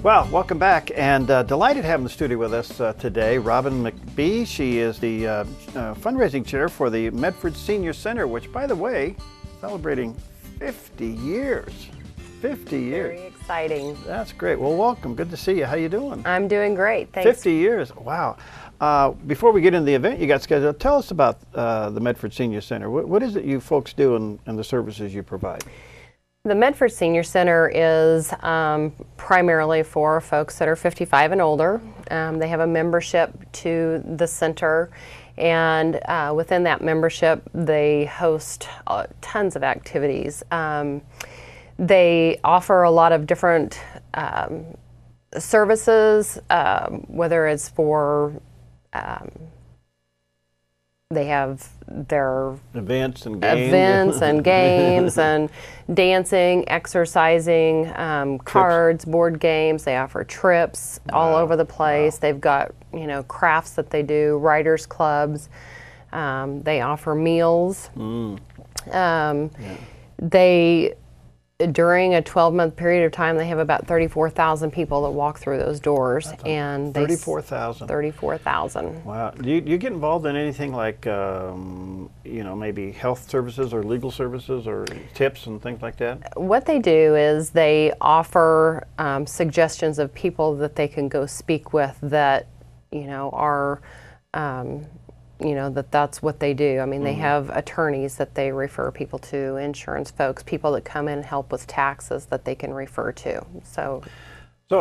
Well, welcome back, and delighted to have in the studio with us today Robin McBee. She is the fundraising chair for the Medford Senior Center, which, by the way, celebrating 50 years. 50 years. Very exciting. That's great. Well, welcome. Good to see you. How you doing? I'm doing great. Thanks. 50 years. Wow. Before we get into the event you got scheduled, tell us about the Medford Senior Center. What is it you folks do and the services you provide? The Medford Senior Center is primarily for folks that are 55 and older. They have a membership to the center, and within that membership they host tons of activities. They offer a lot of different services, whether it's for they have their events and games and dancing, exercising, cards, board games. They offer trips all over the place. They've got, you know, crafts that they do, writers clubs. They offer meals. They, during a 12-month period of time, they have about 34,000 people that walk through those doors. And 34,000. 34,000. Wow. Do you get involved in anything like, you know, maybe health services or legal services or tips and things like that? What they do is they offer suggestions of people that they can go speak with that, you know, are you know, that's what they do. I mean, they have attorneys that they refer people to, insurance folks, people that come in and help with taxes that they can refer to. So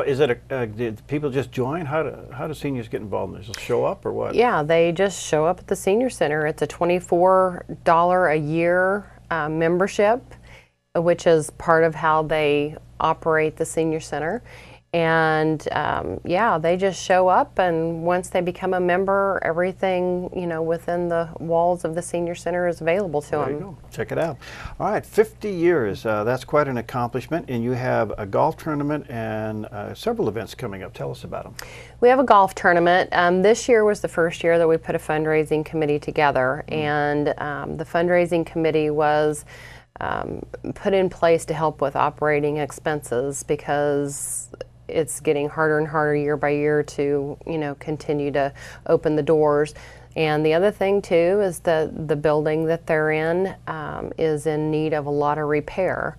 is it did people just join? How do seniors get involved in this? Just show up or what? Yeah, they just show up at the Senior Center. It's a $24 a year membership, which is part of how they operate the Senior Center. And yeah, they just show up, and once they become a member, everything, you know, within the walls of the Senior Center is available to them. There you go. Check it out. All right, 50 years. That's quite an accomplishment, and you have a golf tournament and several events coming up. Tell us about them. We have a golf tournament. This year was the first year that we put a fundraising committee together, and the fundraising committee was put in place to help with operating expenses, because it's getting harder and harder year by year to, you know, continue to open the doors. And the other thing too is that the building that they're in is in need of a lot of repair.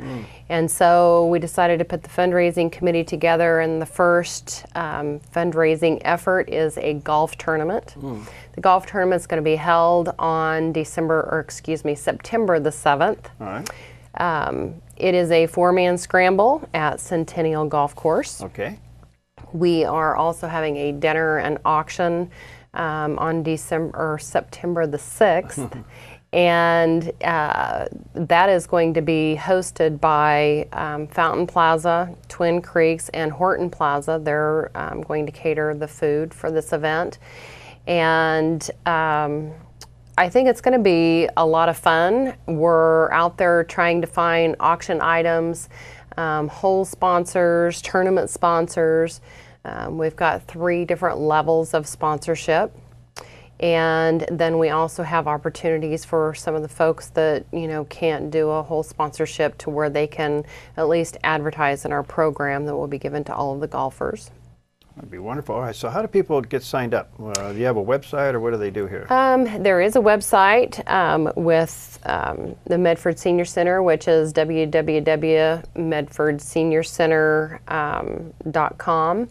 And so we decided to put the fundraising committee together, and the first fundraising effort is a golf tournament. The golf tournament is going to be held on September the 7th. All right. It is a 4-man scramble at Centennial Golf Course. Okay. We are also having a dinner and auction on September the 6th. And that is going to be hosted by Fountain Plaza, Twin Creeks, and Horton Plaza. They're going to cater the food for this event. And I think it's going to be a lot of fun. We're out there trying to find auction items, hole sponsors, tournament sponsors. We've got 3 different levels of sponsorship. And then we also have opportunities for some of the folks that, you know, can't do a whole sponsorship, to where they can at least advertise in our program that will be given to all of the golfers. That'd be wonderful. All right, so how do people get signed up? Do you have a website, or what do they do here? There is a website with the Medford Senior Center, which is www.medfordseniorcenter.com.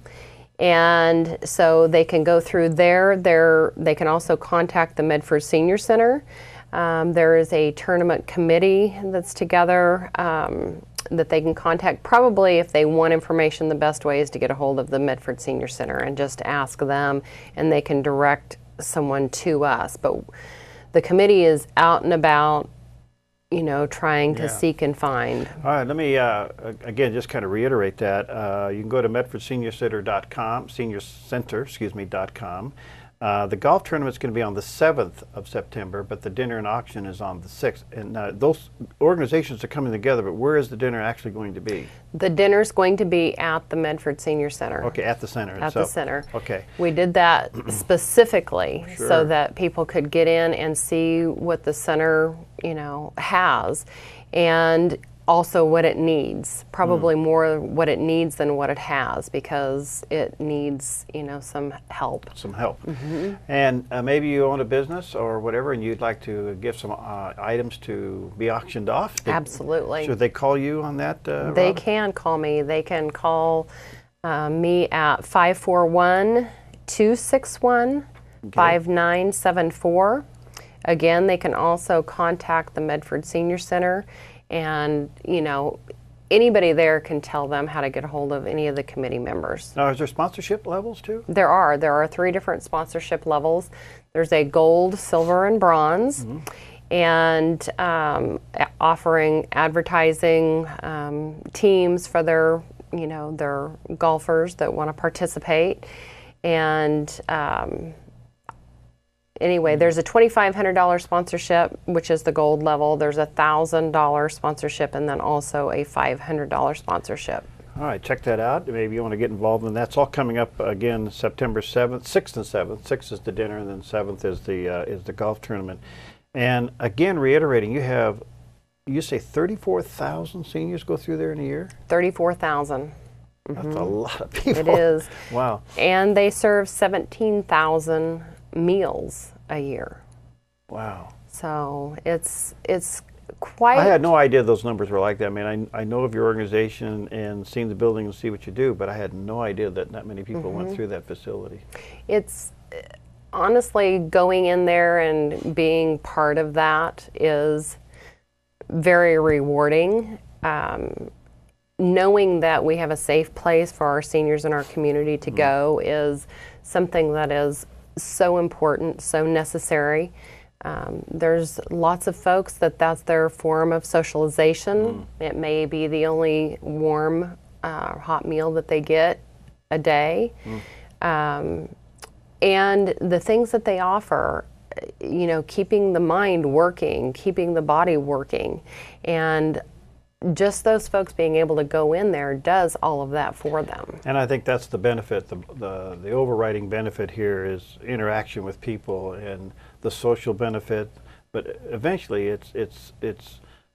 And so they can go through there. They can also contact the Medford Senior Center. There is a tournament committee that's together that they can contact. Probably, if they want information, the best way is to get a hold of the Medford Senior Center and just ask them, and they can direct someone to us. But the committee is out and about, you know, trying to seek and find. All right, let me again just kind of reiterate that. You can go to medfordseniorcenter.com, seniorcenter.com. The golf tournament's going to be on the 7th of September, but the dinner and auction is on the 6th. And those organizations are coming together, but where is the dinner actually going to be? The dinner's going to be at the Medford Senior Center. Okay, at the center. At the center. Okay. We did that specifically so that people could get in and see what the center, you know, has. And also what it needs, probably more what it needs than what it has, because it needs, you know, some help. Some help. And maybe you own a business or whatever, and you'd like to give some items to be auctioned off. Absolutely. Should they call you on that? They can call me. They can call me at 541-261-5974. Again, they can also contact the Medford Senior Center, and, you know, anybody there can tell them how to get a hold of any of the committee members. Now, is there sponsorship levels too? There are. There are 3 different sponsorship levels. There's a gold, silver, and bronze, and offering advertising teams for their, you know, their golfers that want to participate. And anyway, there's a $2,500 sponsorship, which is the gold level. There's a $1,000 sponsorship, and then also a $500 sponsorship. All right, check that out. Maybe you want to get involved in that. It's all coming up again September 7th, 6th and 7th. 6th is the dinner, and then 7th is the golf tournament. And again, reiterating, you say 34,000 seniors go through there in a year? 34,000. That's a lot of people. It is. Wow. And they serve 17,000 meals a year. Wow. So it's quite. I had no idea those numbers were like that. I mean, I know of your organization and seen the building and see what you do, but I had no idea that many people went through that facility. It's honestly, going in there and being part of that is very rewarding. Knowing that we have a safe place for our seniors in our community to go is something that is so important, so necessary. There's lots of folks that's their form of socialization. It may be the only warm, hot meal that they get a day. And the things that they offer, you know, keeping the mind working, keeping the body working, and just those folks being able to go in there does all of that for them. And I think that's the benefit, the overriding benefit here is interaction with people and the social benefit, but eventually it's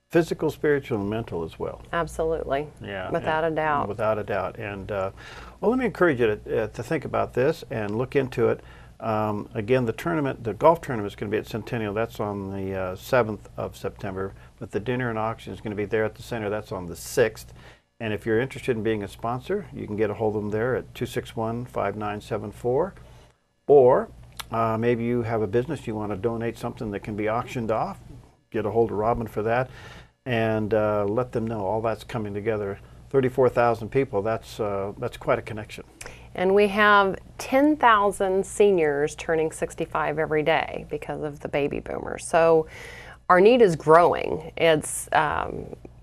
physical, spiritual, and mental as well. Absolutely. Yeah. Without a doubt. Without a doubt. And well, let me encourage you to think about this and look into it. Again, the golf tournament is going to be at Centennial. That's on the 7th of September. But the dinner and auction is going to be there at the center. That's on the 6th. And if you're interested in being a sponsor, you can get a hold of them there at 261-5974. Or maybe you have a business, you want to donate something that can be auctioned off. Get a hold of Robin for that, and let them know all that's coming together. 34,000 people. That's quite a connection. And we have 10,000 seniors turning 65 every day because of the baby boomers. So our need is growing. It's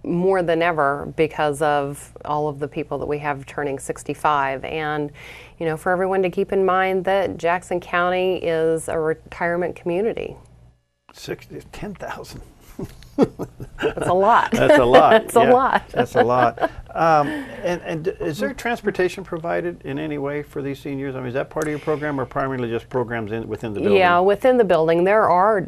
more than ever because of all of the people that we have turning 65. And, you know, for everyone to keep in mind that Jackson County is a retirement community. 10,000. That's a lot. That's a lot. That's a lot. That's a lot. And is there transportation provided in any way for these seniors? I mean, is that part of your program, or primarily just programs within the building? Yeah, within the building. There are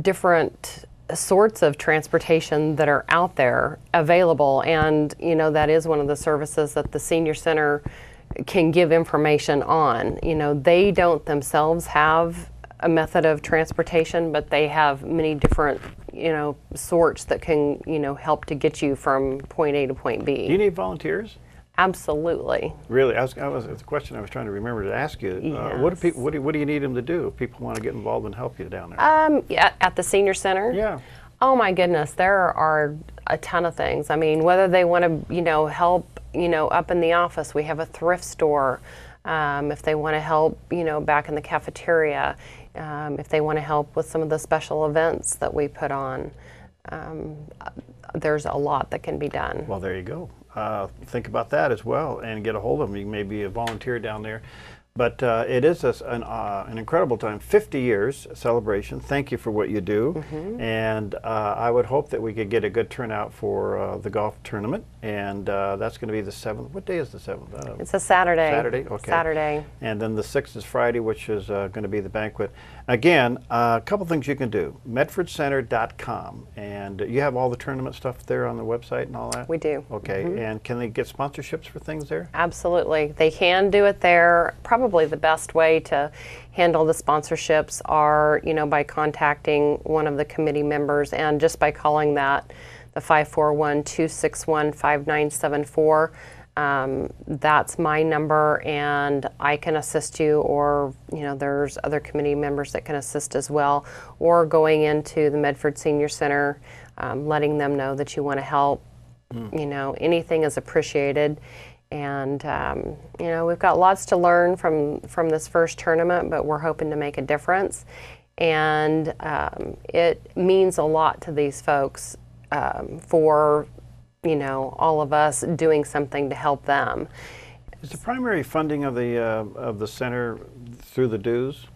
different sorts of transportation that are out there available, and, you know, that is one of the services that the Senior Center can give information on. You know, they don't themselves have a method of transportation, but they have many different, you know, sorts that can, you know, help to get you from point A to point B. Do you need volunteers? Absolutely. Really, it's a question I was trying to remember to ask you. Yes. What do you need them to do if people want to get involved and help you down there? Yeah, at the Senior Center? Yeah. Oh my goodness, there are a ton of things. I mean, whether they want to, you know, help, you know, up in the office, we have a thrift store. If they want to help, you know, back in the cafeteria, if they want to help with some of the special events that we put on, there's a lot that can be done. Well, there you go. Think about that as well and get a hold of them. You may be a volunteer down there. But it is an incredible time, 50 years celebration. Thank you for what you do. And I would hope that we could get a good turnout for the golf tournament. and that's going to be the 7th. What day is the 7th? It's a Saturday. Saturday, okay. Saturday. And then the 6th is Friday, which is going to be the banquet. Again, a couple things you can do. MedfordCenter.com, and you have all the tournament stuff there on the website and all that? We do. Okay, and can they get sponsorships for things there? Absolutely. They can do it there. Probably the best way to handle the sponsorships are, by contacting one of the committee members, and just by calling that the 541-261-5974. That's my number, and I can assist you, or there's other committee members that can assist as well, or going into the Medford Senior Center, letting them know that you want to help. Anything is appreciated, and we've got lots to learn from this first tournament, but we're hoping to make a difference, and it means a lot to these folks for all of us doing something to help them. Is the primary funding of the center through the dues?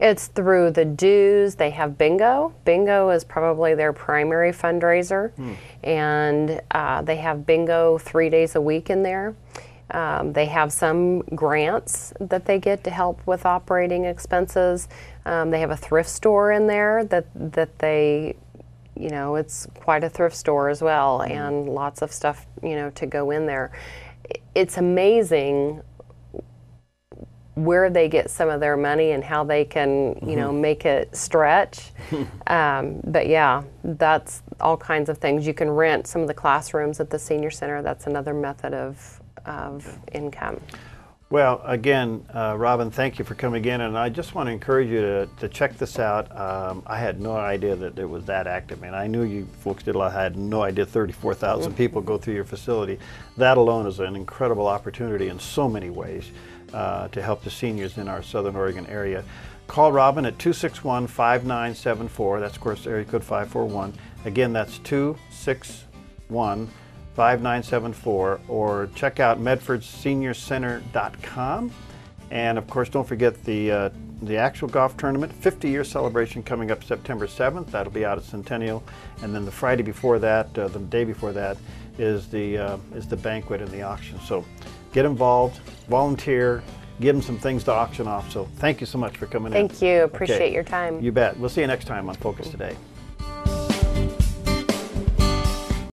It's through the dues. They have bingo. Bingo is probably their primary fundraiser, and they have bingo 3 days a week in there. They have some grants that they get to help with operating expenses. They have a thrift store in there that they, it's quite a thrift store as well, and lots of stuff, to go in there. It's amazing where they get some of their money and how they can, make it stretch. But yeah, that's all kinds of things. You can rent some of the classrooms at the senior center. That's another method of income. Well, again, Robin, thank you for coming in, and I just want to encourage you to check this out. I had no idea that it was that active, and I knew you folks did a lot. I had no idea 34,000 people go through your facility. That alone is an incredible opportunity in so many ways to help the seniors in our Southern Oregon area. Call Robin at 261-5974. That's, of course, area code 541. Again, that's 261-5974, or check out MedfordSeniorCenter.com. And of course, don't forget the actual golf tournament, 50-year celebration coming up September 7th. That'll be out at Centennial. And then the Friday before that, the day before that, is the banquet and the auction. So get involved, volunteer, give them some things to auction off. So thank you so much for coming in. Thank you. Appreciate your time. You bet. We'll see you next time on Focus Today.